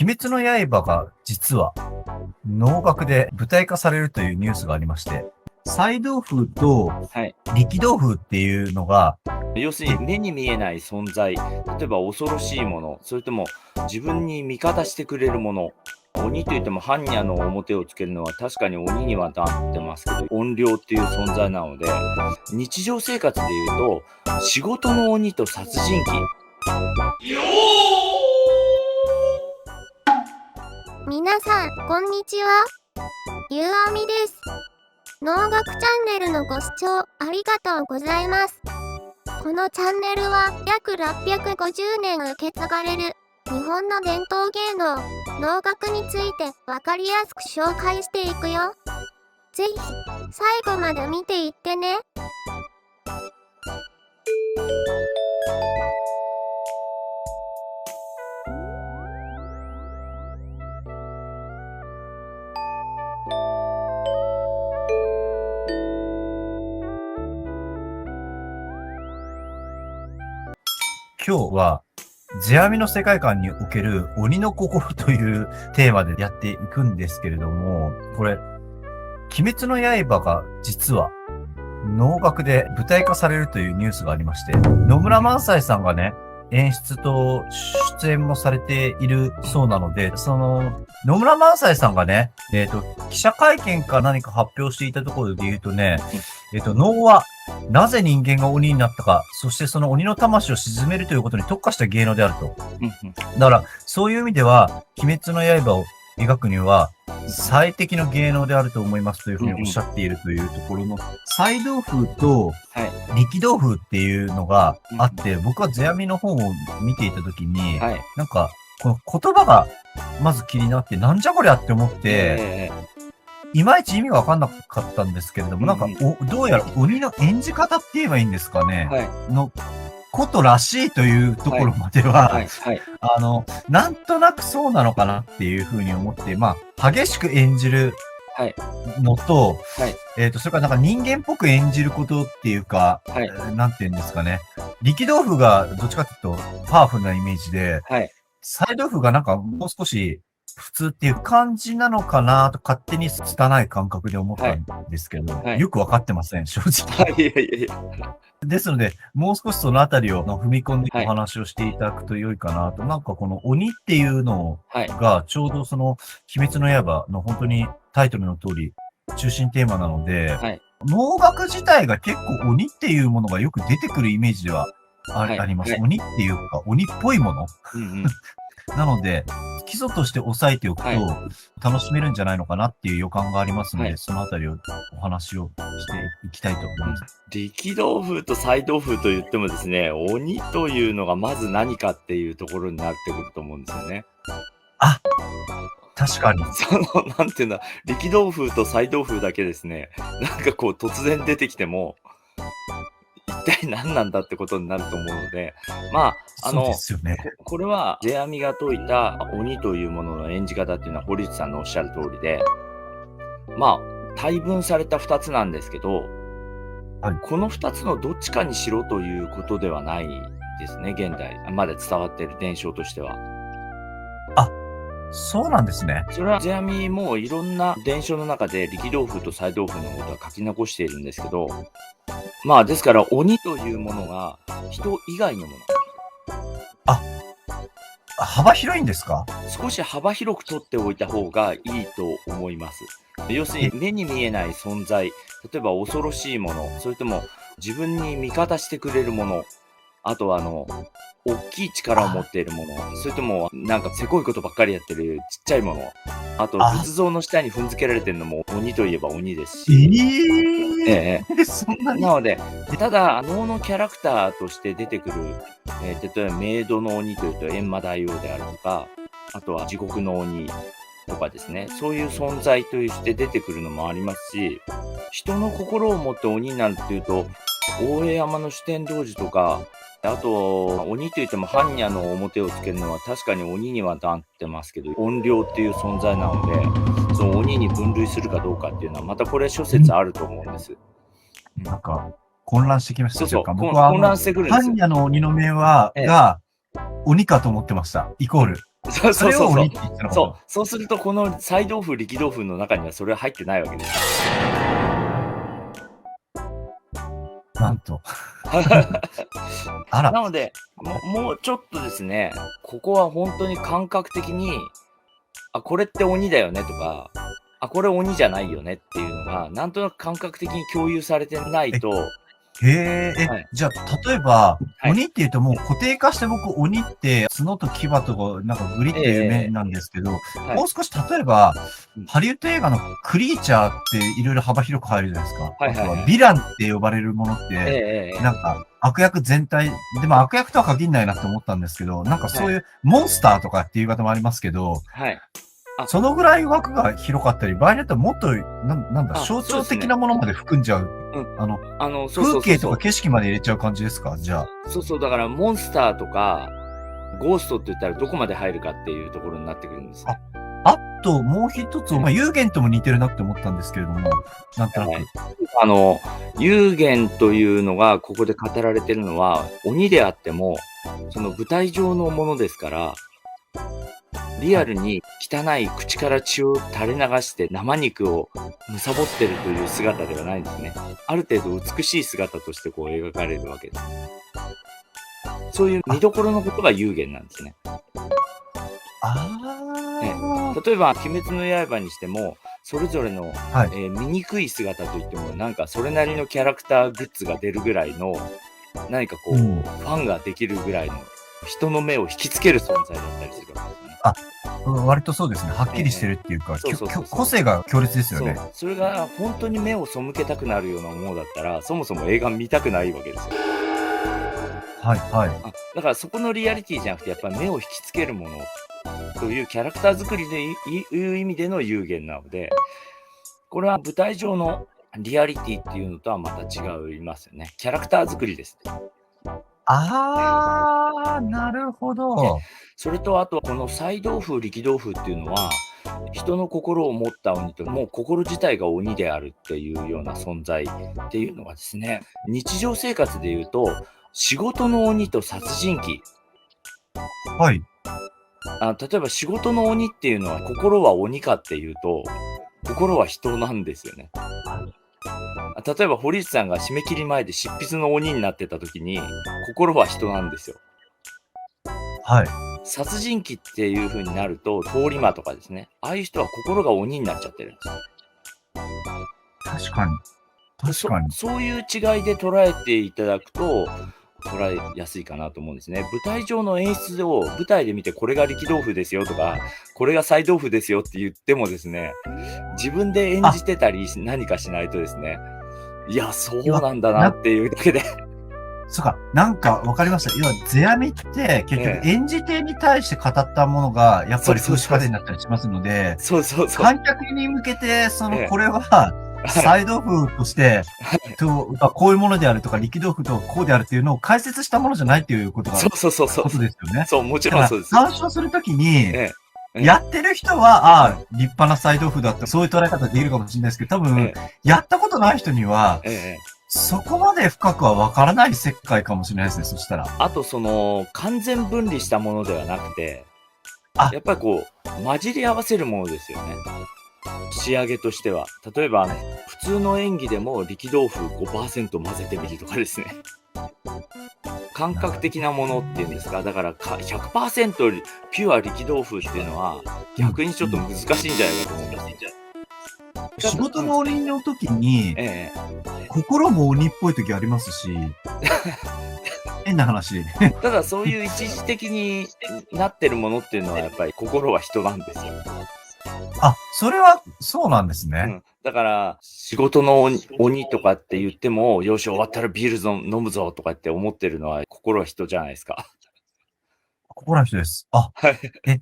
鬼滅の刃が実は能楽で舞台化されるというニュースがありまして、祭道風とはい。力道風っていうのが、要するに目に見えない存在、例えば恐ろしいもの、それとも自分に味方してくれるもの。鬼といっても般若の表をつけるのは確かに鬼にはなってますけど、怨霊っていう存在なので、日常生活で言うと、仕事の鬼と殺人鬼。皆さん、こんにちは。ゆうあみです。能楽チャンネルのご視聴ありがとうございます。このチャンネルは約650年受け継がれる日本の伝統芸能、能楽についてわかりやすく紹介していくよ。ぜひ、最後まで見ていってね。今日は世阿弥の世界観における鬼の心というテーマでやっていくんですけれども、これ、鬼滅の刃が実は能楽で舞台化されるというニュースがありまして、野村萬斎さんがね、演出と出演もされているそうなので、野村萬斎さんがね、記者会見か何か発表していたところで言うとね、能はなぜ人間が鬼になったか、そしてその鬼の魂を鎮めるということに特化した芸能であると。だから、そういう意味では、鬼滅の刃を描くには、最適の芸能であると思いますというふうにおっしゃっているというところの、祭道風と力道風っていうのがあって、僕は世阿弥の本を見ていたときに、なんか、この言葉がまず気になって、なんじゃこりゃって思って、いまいち意味がわかんなかったんですけれども、なんか、どうやら鬼の演じ方って言えばいいんですかね。のことらしいというところまでは、なんとなくそうなのかなっていうふうに思って、まあ、激しく演じるのと、それからなんか人間っぽく演じることっていうか、なんていうんですかね。力道風がどっちかというとパワフルなイメージで、祭道風がなんかもう少し普通っていう感じなのかなと勝手に拙い感覚で思ったんですけど、よくわかってません、正直。ですので、もう少しそのあたりを踏み込んでお話をしていただくと良いかなと。なんかこの鬼っていうのがちょうどその鬼滅の刃の本当にタイトルの通り中心テーマなので、能楽自体が結構鬼っていうものがよく出てくるイメージではあります。鬼っていうか鬼っぽいもの。なので、基礎として押さえておくと楽しめるんじゃないのかなっていう予感がありますので、そのあたりをお話をしていきたいと思います。力道風と祭道風と言ってもですね、鬼というのがまず何かっていうところになってくると思うんですよね。あ、確かに。なんていうんだ、力道風と祭道風だけですね、なんかこう突然出てきても、一体何なんだってことになると思うので、まあ、これは世阿弥が説いた鬼というものの演じ方っていうのは堀内さんのおっしゃる通りで、まあ、大分された2つなんですけど、この2つのどっちかにしろということではないですね、現代。まだ伝わっている伝承としては。あ、そうなんですね。それは世阿弥もいろんな伝承の中で力道風と祭道風のことは書き残しているんですけど、まあですから鬼というものが人以外のもの。あ、幅広いんですか？少し幅広く取っておいた方がいいと思います。要するに目に見えない存在、例えば恐ろしいもの、それとも自分に味方してくれるもの、あとは大きい力を持っているもの、それともなんかせこいことばっかりやってるちっちゃいもの、あと仏像の下に踏んづけられてるのも鬼といえば鬼ですし。そんなに？なので、ただ能のキャラクターとして出てくる、例えば冥土の鬼というと閻魔大王であるとか、あとは地獄の鬼とかですね、そういう存在として出てくるのもありますし、人の心を持って鬼になるっていうと、大江山の酒呑童子とか、あと、鬼といっても般若の表をつけるのは確かに鬼にはなってますけど、怨霊っていう存在なので、その鬼に分類するかどうかっていうのは、またこれ諸説あると思うんです。なんか、混乱してきました。僕は般若の鬼の面は、が、鬼かと思ってました。イコール。そうそれをそうそうそう。鬼って言ってたのかそう。そうすると、この菜豆腐、力豆腐の中にはそれは入ってないわけですな。なんと。よ。あら。なので、もうちょっとですね、ここは本当に感覚的に、あ、これって鬼だよねとか、あ、これ鬼じゃないよねっていうのが、なんとなく感覚的に共有されてないと、へえ、はい。じゃあ、例えば、はい。鬼って言うともう固定化して僕、鬼って角と牙とか、なんかグリっていう目なんですけど、はいもう少し例えばうん、ハリウッド映画のクリーチャーっていろいろ幅広く入るじゃないですか。はいはいはいあとは、ヴィランって呼ばれるものっええて、ええなんか悪役全体、でも悪役とは限んないなって思ったんですけど、なんかそういうモンスターとかっていう言い方もありますけど、はい。あ、そのぐらい枠が広かったり、場合によってはもっと、なんだ、あ、象徴そうですね。的なものまで含んじゃう。うん。そう風景とかそうそうそう。景色まで入れちゃう感じですか？じゃあ。そうそう、だからモンスターとか、ゴーストって言ったらどこまで入るかっていうところになってくるんですね。あと、もう一つ、幽玄とも似てるなって思ったんですけれども、なんとなく。幽玄というのがここで語られてるのは、鬼であっても、その舞台上のものですから、リアルに汚い口から血を垂れ流して生肉を貪ってるという姿ではないんですね。ある程度美しい姿としてこう描かれるわけです。そういう見どころのことが幽玄なんですね。例えば、鬼滅の刃にしても、それぞれの、はい。醜い姿といっても、なんかそれなりのキャラクターグッズが出るぐらいの、何かこう、うんファンができるぐらいの、人の目を引きつける存在だったりするわけですね。割とそうですね。はっきりしてるっていうか、そうそうそうそう個性が強烈ですよそうね。それが本当に目を背けたくなるようなものだったら、そもそも映画見たくないわけですよ。はい、はい。だからそこのリアリティじゃなくて、やっぱり目を引きつけるものというキャラクター作りでいう意味での幽玄なので、これは舞台上のリアリティっていうのとはまた違いますよね。キャラクター作りです。なるほど。それとあとこの菜豆腐、力豆腐っていうのは、人の心を持った鬼と、もう心自体が鬼であるっていうような存在っていうのがですね、日常生活で言うと、仕事の鬼と殺人鬼。はい。例えば仕事の鬼っていうのは心は鬼かっていうと、心は人なんですよね。例えば堀内さんが締め切り前で執筆の鬼になってた時に、心は人なんですよ。はい。殺人鬼っていう風になると、通り魔とかですね。ああいう人は心が鬼になっちゃってるんですよ。確かに。確かに。そういう違いで捉えていただくと、捉えやすいかなと思うんですね。舞台上の演出を舞台で見てこれが力豆腐ですよとか、これが菜豆腐ですよって言ってもですね、自分で演じてたり何かしないとですね、いや、そうなんだなっていうだけで。そうか、なんかわかりました。要は、世阿弥って結局演じ手に対して語ったものが、やっぱり風刺家電になったりしますので、そうそうそう。観客に向けて、これは、はい菜豆腐として、こういうものであるとか、力豆腐とこうであるっていうのを解説したものじゃないっていうことが、そうそうそうそう。ことですよね。そう、もちろんそうです。参照するときに、ええやってる人は、立派な菜豆腐だった、そういう捉え方できるかもしれないですけど、多分、えやったことない人には、ええそこまで深くはわからない世界かもしれないですね、そしたら。あと完全分離したものではなくて、あやっぱりこう、混じり合わせるものですよね。仕上げとしては。例えば、普通の演技でも力豆腐 5% 混ぜてみるとかですね。感覚的なものっていうんですか、だから100% ピュア力豆腐っていうのは、逆にちょっと難しいんじゃないかと思うんですよ。仕事の鬼の時に、ええ心も鬼っぽい時ありますし、変な話。ただそういう一時的になってるものっていうのはやっぱり心は人なんですよ。それは、そうなんですね。だから、仕事の鬼とかって言っても、よし、終わったらビール飲むぞとかって思ってるのは心は人じゃないですか。心の人です。はい。